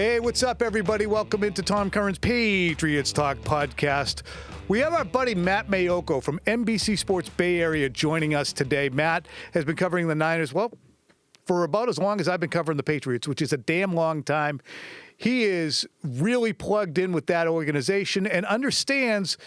Hey, what's up, everybody? Welcome into Tom Curran's Patriots Talk podcast. We have our buddy Matt Maiocco from NBC Sports Bay Area joining us today. Matt has been covering the Niners, well, for about as long as I've been covering the Patriots, which is a damn long time. He is really plugged in with that organization and understands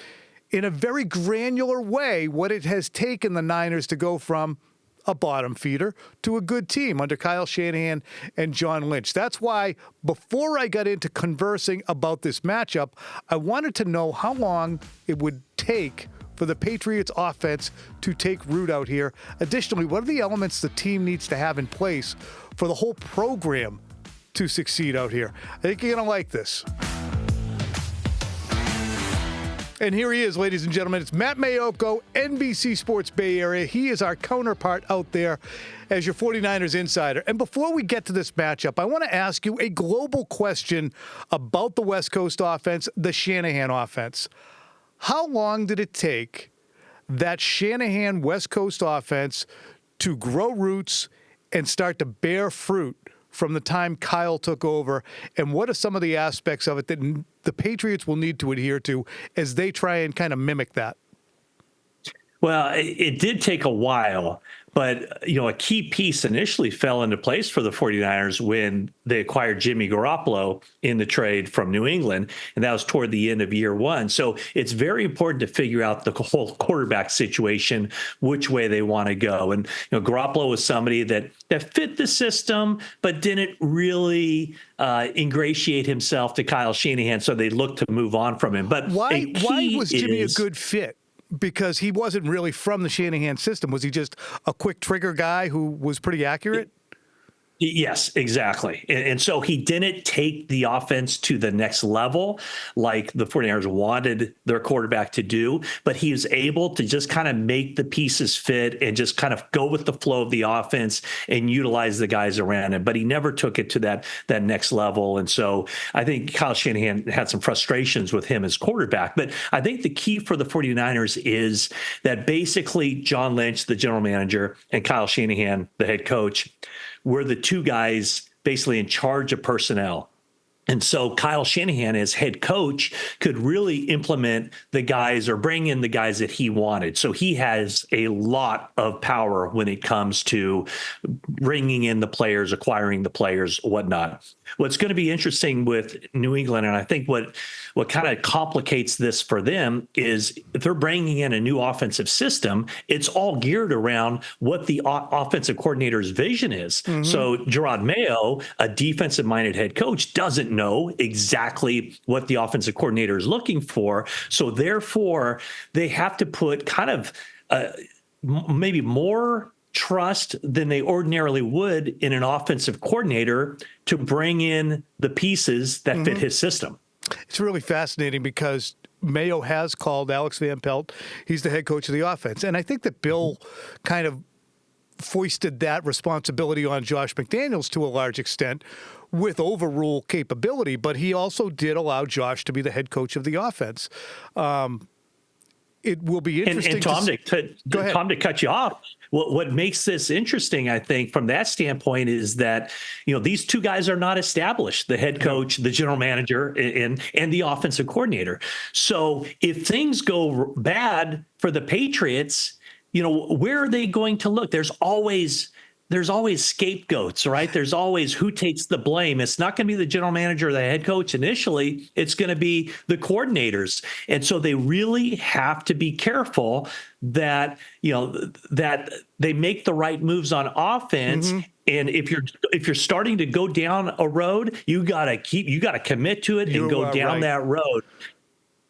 in a very granular way what it has taken the Niners to go from a bottom feeder to a good team under Kyle Shanahan and John Lynch. That's why before I got into conversing about this matchup, I wanted to know how long it would take for the Patriots offense to take root out here. Additionally, what are the elements the team needs to have in place for the whole program to succeed out here? I think you're going to like this. And here he is, ladies and gentlemen. It's Matt Maiocco, NBC Sports Bay Area. He is our counterpart out there as your 49ers insider. And before we get to this matchup, I want to ask you a global question about the West Coast offense, the Shanahan offense. How long did it take that Shanahan West Coast offense to grow roots and start to bear fruit from the time Kyle took over? And what are some of the aspects of it that the Patriots will need to adhere to as they try and kind of mimic that? Well, it did take a while, but, a key piece initially fell into place for the 49ers when they acquired Jimmy Garoppolo in the trade from New England, and that was toward the end of year one. So it's very important to figure out the whole quarterback situation, which way they want to go. And, Garoppolo was somebody that fit the system, but didn't really ingratiate himself to Kyle Shanahan, so they looked to move on from him. But why was Jimmy a good fit? Because he wasn't really from the Shanahan system. Was he just a quick trigger guy who was pretty accurate? Yes, exactly. And so he didn't take the offense to the next level like the 49ers wanted their quarterback to do, but he was able to just kind of make the pieces fit and just kind of go with the flow of the offense and utilize the guys around him. But he never took it to that next level. And so I think Kyle Shanahan had some frustrations with him as quarterback. But I think the key for the 49ers is that basically John Lynch, the general manager, and Kyle Shanahan, the head coach, were the two guys basically in charge of personnel. And so Kyle Shanahan, as head coach, could really implement the guys or bring in the guys that he wanted. So he has a lot of power when it comes to bringing in the players, acquiring the players, whatnot. What's going to be interesting with New England, and I think what kind of complicates this for them, is if they're bringing in a new offensive system, it's all geared around what the offensive coordinator's vision is. Mm-hmm. So Gerard Mayo, a defensive-minded head coach, doesn't know exactly what the offensive coordinator is looking for. So therefore, they have to put kind of maybe more trust than they ordinarily would in an offensive coordinator to bring in the pieces that fit his system. It's really fascinating because Mayo has called Alex Van Pelt. He's the head coach of the offense. And I think that Bill kind of foisted that responsibility on Josh McDaniels to a large extent with overrule capability, but he also did allow Josh to be the head coach of the offense. It will be interesting. And Tom, to cut you off, what makes this interesting, I think, from that standpoint is that, these two guys are not established, the head coach, the general manager, and the offensive coordinator. So if things go bad for the Patriots, where are they going to look? There's always scapegoats, right? There's always who takes the blame. It's not going to be the general manager or the head coach initially. It's going to be the coordinators. And so they really have to be careful that, that they make the right moves on offense. Mm-hmm. And if you're starting to go down a road, you got to commit to it and go down that road.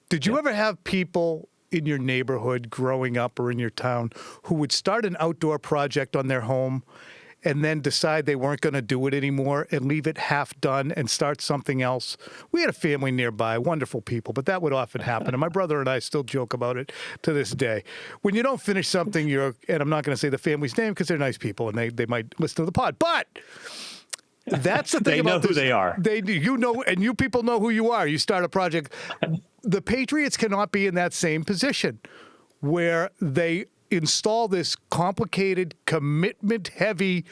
Did you ever have people in your neighborhood growing up or in your town who would start an outdoor project on their home and then decide they weren't going to do it anymore and leave it half done and start something else? We had a family nearby, wonderful people, but that would often happen. And my brother and I still joke about it to this day. When you don't finish something, and I'm not going to say the family's name because they're nice people and they might listen to the pod, but that's the thing about this. They know who they are. They, and you people know who you are. You start a project. The Patriots cannot be in that same position where they install this complicated, commitment-heavy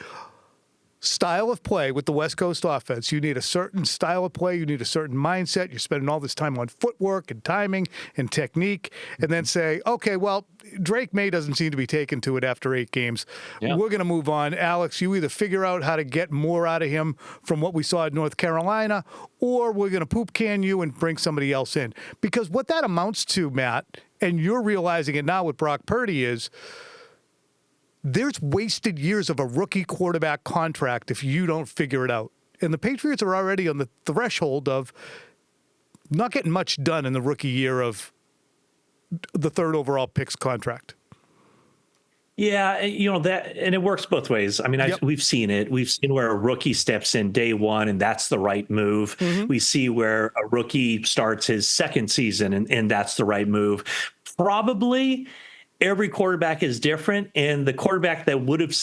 style of play with the West Coast offense. You need a certain style of play. You need a certain mindset. You're spending all this time on footwork and timing and technique, and then say, okay, well, Drake May doesn't seem to be taken to it after 8 games. Yeah. We're going to move on. Alex, you either figure out how to get more out of him from what we saw at North Carolina, or we're going to poop can you and bring somebody else in. Because what that amounts to, Matt, and you're realizing it now with Brock Purdy, is there's wasted years of a rookie quarterback contract if you don't figure it out. And the Patriots are already on the threshold of not getting much done in the rookie year of the 3rd overall picks contract. Yeah, that, and it works both ways. I mean, we've seen it. We've seen where a rookie steps in day one, and that's the right move. Mm-hmm. We see where a rookie starts his 2nd season, and that's the right move. Probably every quarterback is different, and the quarterback that would have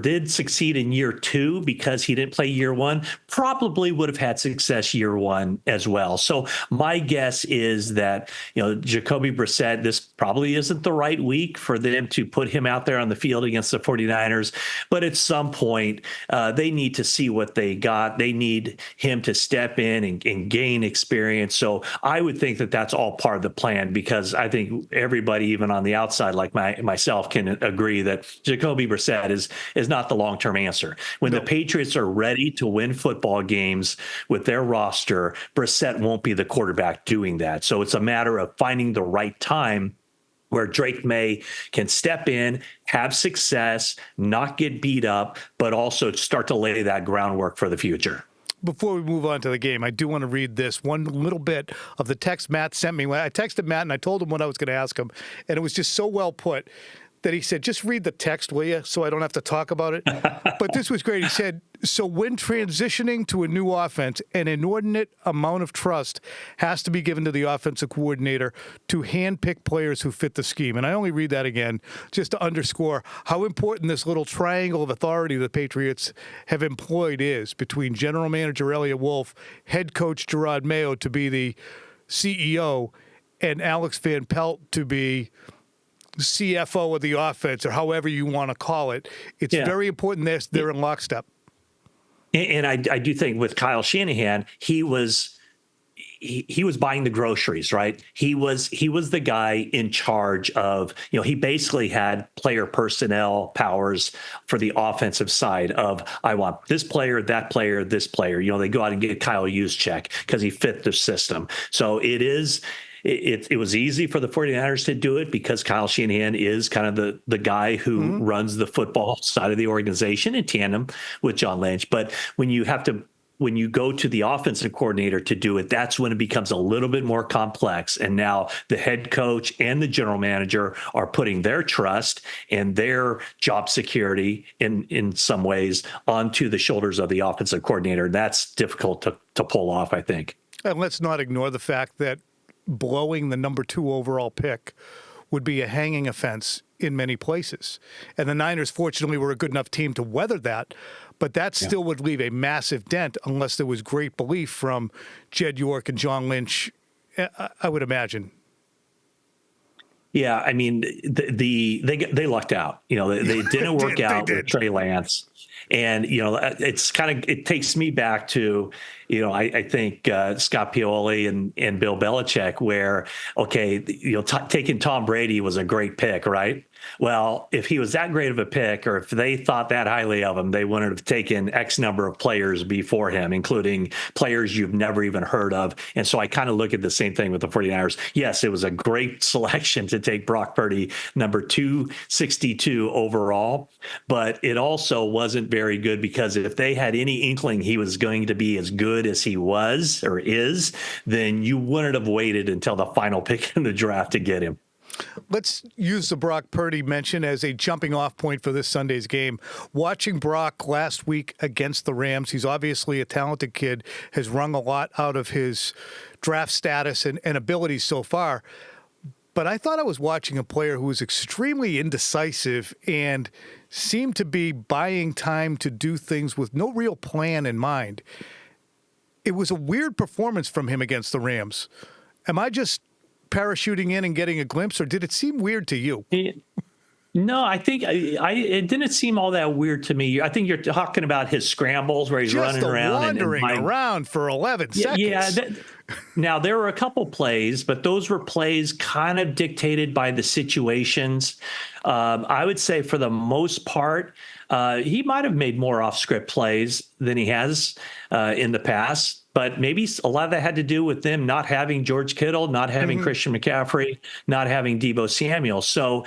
did succeed in year 2 because he didn't play year 1 probably would have had success year 1 as well. So my guess is that, Jacoby Brissett, this probably isn't the right week for them to put him out there on the field against the 49ers. But at some point, they need to see what they got. They need him to step in and gain experience. So I would think that that's all part of the plan, because I think everybody, even on the outside, like myself, can agree that Jacoby Brissett is not the long-term answer. When the Patriots are ready to win football games with their roster, Brissett won't be the quarterback doing that. So it's a matter of finding the right time where Drake May can step in, have success, not get beat up, but also start to lay that groundwork for the future. Before we move on to the game, I do want to read this one little bit of the text Matt sent me. I texted Matt and I told him what I was going to ask him, and it was just so well put that he said, just read the text, will you, so I don't have to talk about it. But this was great. He said, so when transitioning to a new offense, an inordinate amount of trust has to be given to the offensive coordinator to handpick players who fit the scheme. And I only read that again just to underscore how important this little triangle of authority the Patriots have employed is between general manager Elliott Wolf, head coach Gerard Mayo to be the CEO, and Alex Van Pelt to be CFO of the offense, or however you want to call it. It's very important they're in lockstep. And I do think with Kyle Shanahan, he was buying the groceries, right? He was the guy in charge of, he basically had player personnel powers for the offensive side of, I want this player, that player, this player. They go out and get Kyle Juszczyk because he fit the system. So it was easy for the 49ers to do it because Kyle Shanahan is kind of the guy who runs the football side of the organization in tandem with John Lynch. But when you go to the offensive coordinator to do it, that's when it becomes a little bit more complex. And now the head coach and the general manager are putting their trust and their job security in some ways onto the shoulders of the offensive coordinator. That's difficult to pull off, I think. And let's not ignore the fact that blowing the number 2 overall pick would be a hanging offense in many places. And the Niners, fortunately, were a good enough team to weather that. But that still would leave a massive dent unless there was great belief from Jed York and John Lynch, I would imagine. Yeah, I mean, they lucked out. They didn't work out with Trey Lance. And, it takes me back to, I think Scott Pioli and Bill Belichick, where, taking Tom Brady was a great pick, right? Well, if he was that great of a pick, or if they thought that highly of him, they wouldn't have taken X number of players before him, including players you've never even heard of. And so I kind of look at the same thing with the 49ers. Yes, it was a great selection to take Brock Purdy, number 262 overall, but it also wasn't very good, because if they had any inkling he was going to be as good as he was or is, then you wouldn't have waited until the final pick in the draft to get him. Let's use the Brock Purdy mention as a jumping off point for this Sunday's game. Watching Brock last week against the Rams, he's obviously a talented kid, has wrung a lot out of his draft status and abilities so far. But I thought I was watching a player who was extremely indecisive and seemed to be buying time to do things with no real plan in mind. It was a weird performance from him against the Rams. Am I just parachuting in and getting a glimpse, or did it seem weird to you? No, I think it didn't seem all that weird to me. I think you're talking about his scrambles where he's Just running the around wandering and around for 11 yeah. seconds. Now there were a couple plays, but those were plays kind of dictated by the situations. I would say for the most part, he might have made more off-script plays than he has in the past. But maybe a lot of that had to do with them not having George Kittle, not having Christian McCaffrey, not having Deebo Samuel. So,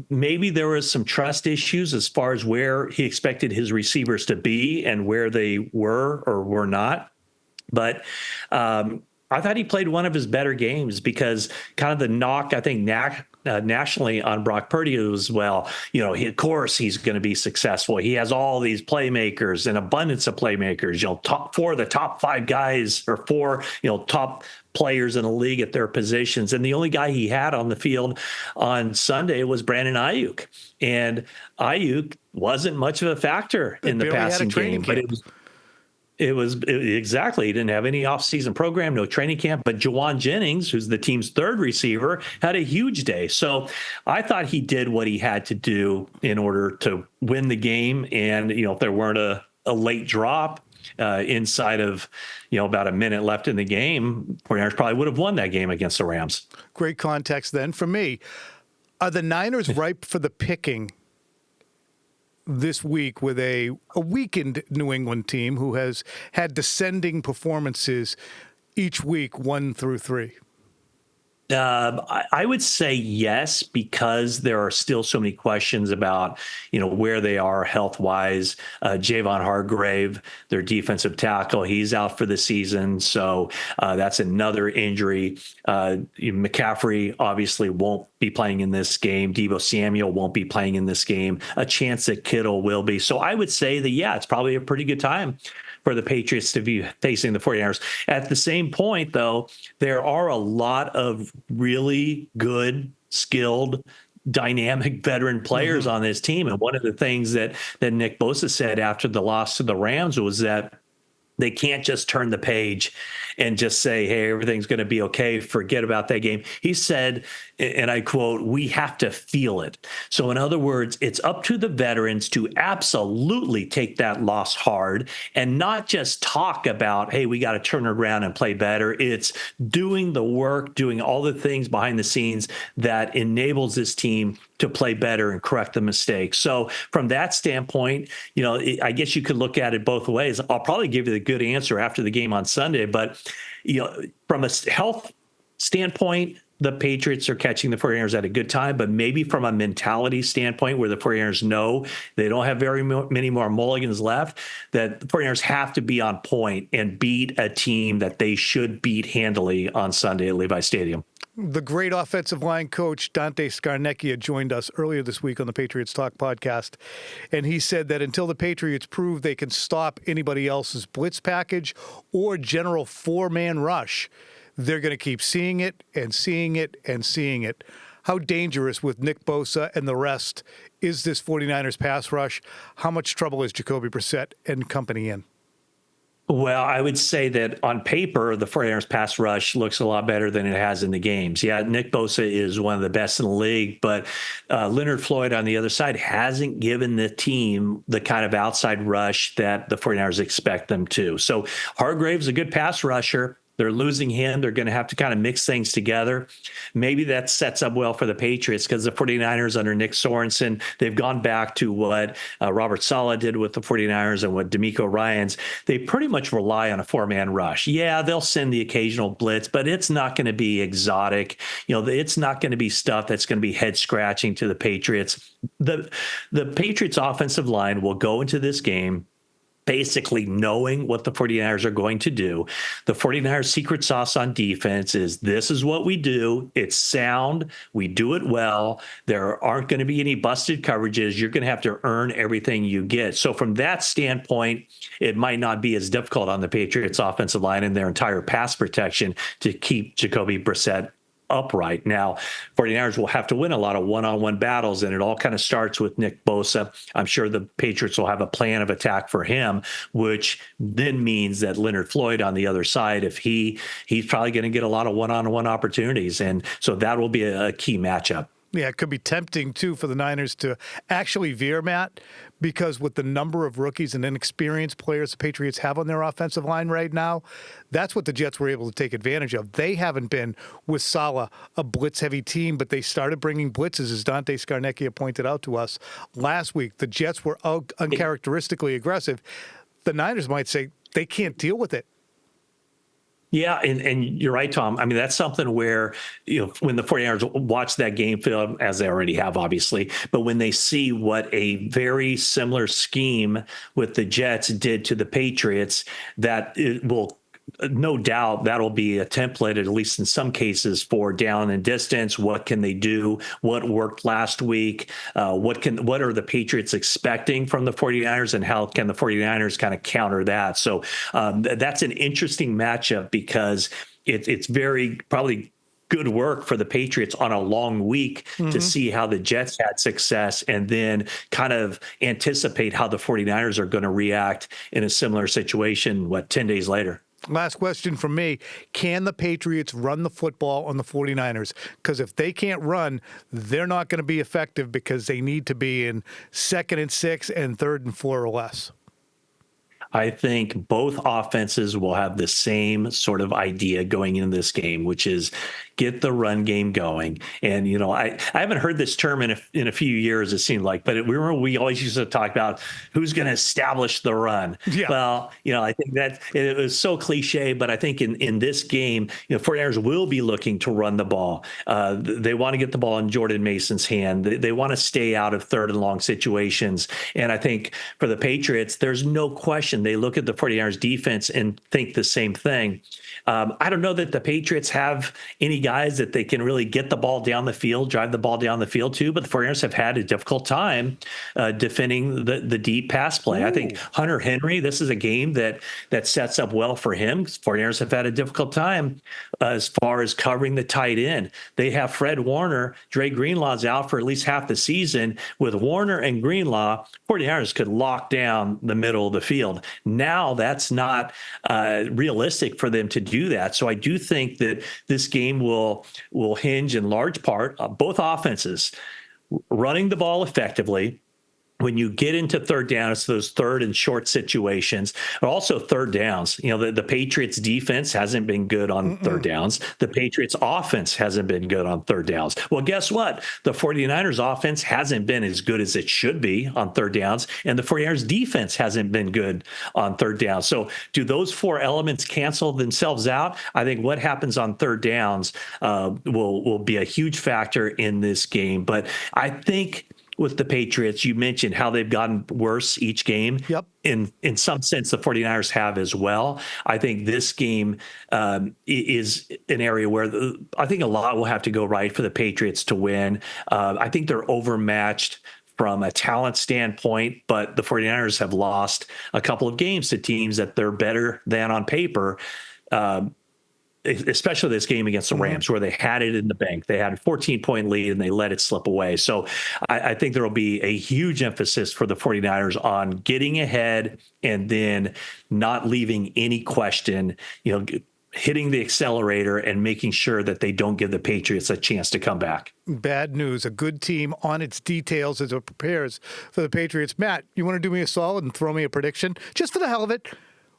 maybe there was some trust issues as far as where he expected his receivers to be and where they were or were not. But I thought he played one of his better games because kind of the knock, I think, nationally on Brock Purdy was, well, of course he's going to be successful. He has all these playmakers, an abundance of playmakers, top four of the top five guys or four, top players in the league at their positions. And the only guy he had on the field on Sunday was Brandon Ayuk. And Ayuk wasn't much of a factor in the passing game, but it was exactly. He didn't have any offseason program, no training camp. But Juwan Jennings, who's the team's third receiver, had a huge day. So I thought he did what he had to do in order to win the game. And, if there weren't a late drop inside of, about a minute left in the game, 49ers probably would have won that game against the Rams. Great context then for me. Are the Niners ripe for the picking this week with a weakened New England team who has had descending performances each week, 1 through 3? I would say yes, because there are still so many questions about, where they are health-wise. Javon Hargrave, their defensive tackle, he's out for the season. So that's another injury. McCaffrey obviously won't be playing in this game. Deebo Samuel won't be playing in this game. A chance that Kittle will be. So I would say that, yeah, it's probably a pretty good time for the Patriots to be facing the 49ers. At the same point, though, there are a lot of really good, skilled, dynamic veteran players on this team. And one of the things that Nick Bosa said after the loss to the Rams was that they can't just turn the page and just say, hey, everything's going to be okay, forget about that game. He said, and I quote, we have to feel it. So in other words, it's up to the veterans to absolutely take that loss hard and not just talk about, hey, we got to turn it around and play better. It's doing the work, doing all the things behind the scenes that enables this team to play better and correct the mistakes. So from that standpoint, I guess you could look at it both ways. I'll probably give you the good answer after the game on Sunday, but from a health standpoint, the Patriots are catching the 49ers at a good time, but maybe from a mentality standpoint where the 49ers know they don't have very many more mulligans left, that the 49ers have to be on point and beat a team that they should beat handily on Sunday at Levi Stadium. The great offensive line coach, Dante Scarnecchia, joined us earlier this week on the Patriots Talk podcast, and he said that until the Patriots prove they can stop anybody else's blitz package or general four-man rush, they're going to keep seeing it and seeing it and seeing it. How dangerous with Nick Bosa and the rest is this 49ers pass rush? How much trouble is Jacoby Brissett and company in? Well, I would say that on paper, the 49ers pass rush looks a lot better than it has in the games. Yeah, Nick Bosa is one of the best in the league, but Leonard Floyd on the other side hasn't given the team the kind of outside rush that the 49ers expect them to. So Hargrave's a good pass rusher. They're losing him. They're going to have to kind of mix things together. Maybe that sets up well for the Patriots because the 49ers under Nick Sorensen, they've gone back to what Robert Saleh did with the 49ers and what DeMeco Ryans. They pretty much rely on a four-man rush. Yeah, they'll send the occasional blitz, but it's not going to be exotic. It's not going to be stuff that's going to be head-scratching to the Patriots. The Patriots offensive line will go into this game basically knowing what the 49ers are going to do. The 49ers secret sauce on defense is this is what we do. It's sound. We do it well. There aren't going to be any busted coverages. You're going to have to earn everything you get. So from that standpoint, it might not be as difficult on the Patriots offensive line and their entire pass protection to keep Jacoby Brissett upright. Now, 49ers will have to win a lot of one-on-one battles, and it all kind of starts with Nick Bosa. I'm sure the Patriots will have a plan of attack for him, which then means that Leonard Floyd on the other side, if he's probably going to get a lot of one-on-one opportunities, and so that will be a key matchup. Yeah, it could be tempting, too, for the Niners to actually veer, Matt, because with the number of rookies and inexperienced players the Patriots have on their offensive line right now, that's what the Jets were able to take advantage of. They haven't been, with Saleh, a blitz-heavy team, but they started bringing blitzes, as Dante Scarnecchia pointed out to us last week. The Jets were uncharacteristically aggressive. The Niners might say they can't deal with it. Yeah, and you're right, Tom. I mean, that's something where, when the 49ers watch that game film, as they already have, obviously, but when they see what a very similar scheme with the Jets did to the Patriots, that it will, no doubt, that'll be a template, at least in some cases, for down and distance. What can they do? What worked last week? What are the Patriots expecting from the 49ers, and how can the 49ers kind of counter that? So that's an interesting matchup, because it's very probably good work for the Patriots on a long week to see how the Jets had success, and then kind of anticipate how the 49ers are going to react in a similar situation, 10 days later. Last question from me. Can the Patriots run the football on the 49ers? Because if they can't run, they're not going to be effective, because they need to be in 2nd and 6 and 3rd and 4 or less. I think both offenses will have the same sort of idea going into this game, which is get the run game going. And, I haven't heard this term in a few years, it seemed like, but we always used to talk about who's going to establish the run. Yeah. Well, I think that it was so cliche, but I think in this game, 49ers will be looking to run the ball. They want to get the ball in Jordan Mason's hand. They want to stay out of 3rd and long situations. And I think for the Patriots, there's no question they look at the 49ers defense and think the same thing. I don't know that the Patriots have any guys that they can really get the ball down the field, drive the ball down the field to, but the 49ers have had a difficult time defending the deep pass play. Ooh. I think Hunter Henry, this is a game that sets up well for him. 49ers have had a difficult time as far as covering the tight end. They have Fred Warner. Dre Greenlaw's out for at least half the season. With Warner and Greenlaw, 49ers could lock down the middle of the field. Now that's not realistic for them to do that. So I do think that this game will hinge in large part on both offenses running the ball effectively. When you get into 3rd down, it's those 3rd and short situations, but also 3rd downs. The Patriots defense hasn't been good on 3rd downs. The Patriots offense hasn't been good on 3rd downs. Well, guess what? The 49ers offense hasn't been as good as it should be on 3rd downs, and the 49ers defense hasn't been good on 3rd down. So do those 4 elements cancel themselves out? I think what happens on 3rd downs will be a huge factor in this game. But I think with the Patriots, you mentioned how they've gotten worse each game. Yep. In some sense, the 49ers have as well. I think this game is an area where I think a lot will have to go right for the Patriots to win. I think they're overmatched from a talent standpoint, but the 49ers have lost a couple of games to teams that they're better than on paper. Especially this game against the Rams, where they had it in the bank. They had a 14-point lead and they let it slip away. So I think there will be a huge emphasis for the 49ers on getting ahead and then not leaving any question, hitting the accelerator and making sure that they don't give the Patriots a chance to come back. Bad news. A good team on its details as it prepares for the Patriots. Matt, you want to do me a solid and throw me a prediction? Just for the hell of it.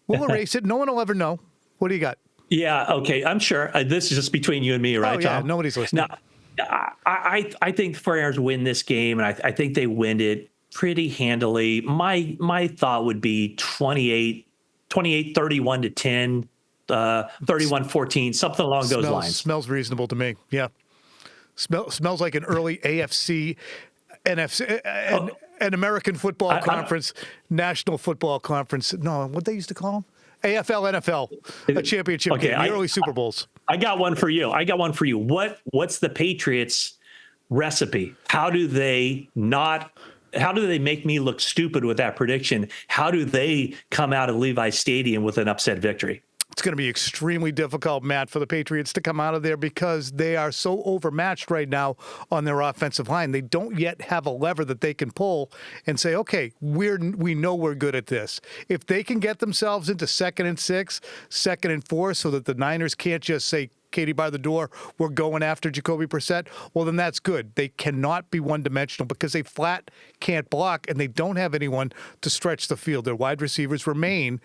We'll erase it. No one will ever know. What do you got? Yeah, okay. I'm sure this is just between you and me, right, Tom? Yeah, nobody's listening. Now, I think the 49ers win this game, and I think they win it pretty handily. My thought would be 28, 31 to 10, 31-14, something along those lines. Smells reasonable to me. Yeah. Smells like an early AFC, NFC, an American Football Conference, National Football Conference. No, what they used to call them? AFL, NFL, a championship game, the early Super Bowls. I got one for you. What's the Patriots' recipe? How do they make me look stupid with that prediction? How do they come out of Levi's Stadium with an upset victory? It's going to be extremely difficult, Matt, for the Patriots to come out of there because they are so overmatched right now on their offensive line. They don't yet have a lever that they can pull and say, okay, we know we're good at this. If they can get themselves into 2nd and 6, 2nd and 4, so that the Niners can't just say, Katie by the door, we're going after Jacoby Brissett, well, then that's good. They cannot be one-dimensional because they flat can't block, and they don't have anyone to stretch the field. Their wide receivers remain,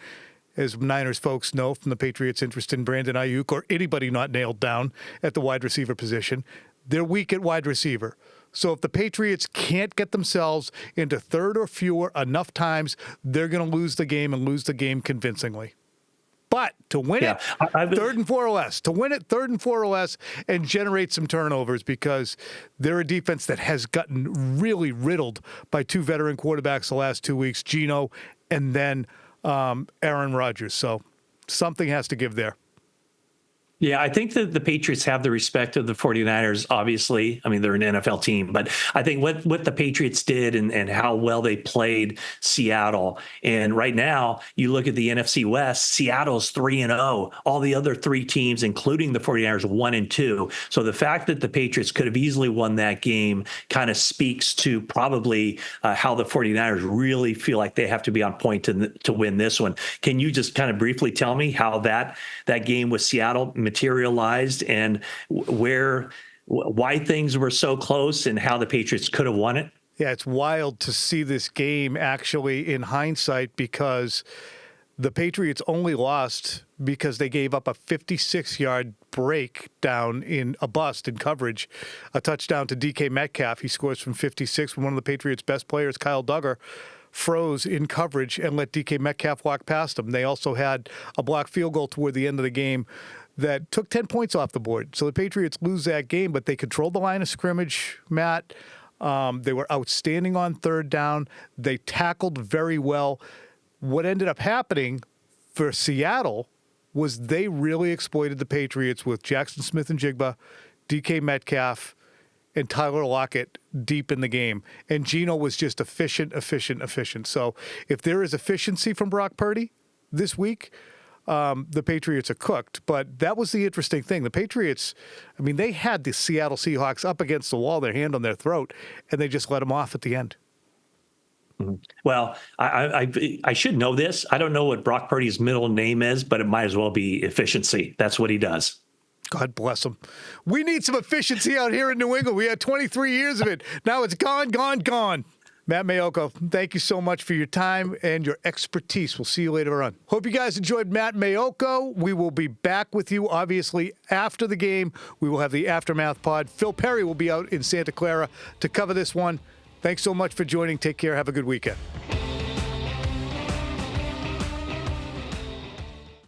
as Niners folks know from the Patriots' interest in Brandon Ayuk or anybody not nailed down at the wide receiver position, they're weak at wide receiver. So if the Patriots can't get themselves into third or fewer enough times, they're going to lose the game and lose the game convincingly. But to win it, third and four or less. To win it, third and four or less, and generate some turnovers, because they're a defense that has gotten really riddled by two veteran quarterbacks the last 2 weeks, Geno and then Aaron Rodgers. So something has to give there. Yeah, I think that the Patriots have the respect of the 49ers, obviously. I mean, they're an NFL team, but I think what the Patriots did and how well they played Seattle. And right now, you look at the NFC West, Seattle's 3-0. All the other three teams, including the 49ers, 1-2. So the fact that the Patriots could have easily won that game kind of speaks to probably how the 49ers really feel like they have to be on point to win this one. Can you just kind of briefly tell me how that game with Seattle materialized and why things were so close and how the Patriots could have won it? Yeah, it's wild to see this game actually in hindsight, because the Patriots only lost because they gave up a 56-yard break down in a bust in coverage, a touchdown to DK Metcalf. He scores from 56 when one of the Patriots' best players, Kyle Duggar, froze in coverage and let DK Metcalf walk past him. They also had a blocked field goal toward the end of the game that took 10 points off the board. So the Patriots lose that game, but they controlled the line of scrimmage, Matt. They were outstanding on third down. They tackled very well. What ended up happening for Seattle was they really exploited the Patriots with Jackson Smith and Jigba, DK Metcalf, and Tyler Lockett deep in the game. And Geno was just efficient. So if there is efficiency from Brock Purdy this week, the Patriots are cooked. But that was the interesting thing. The Patriots, I mean, they had the Seattle Seahawks up against the wall, their hand on their throat, and they just let them off at the end. Mm-hmm. Well, I should know this. I don't know what Brock Purdy's middle name is, but it might as well be efficiency. That's what he does. God bless him. We need some efficiency out here in New England. We had 23 years of it. Now it's gone. Matt Maiocco, thank you so much for your time and your expertise. We'll see you later on. Hope you guys enjoyed Matt Maiocco. We will be back with you, obviously, after the game. We will have the Aftermath pod. Phil Perry will be out in Santa Clara to cover this one. Thanks so much for joining. Take care. Have a good weekend.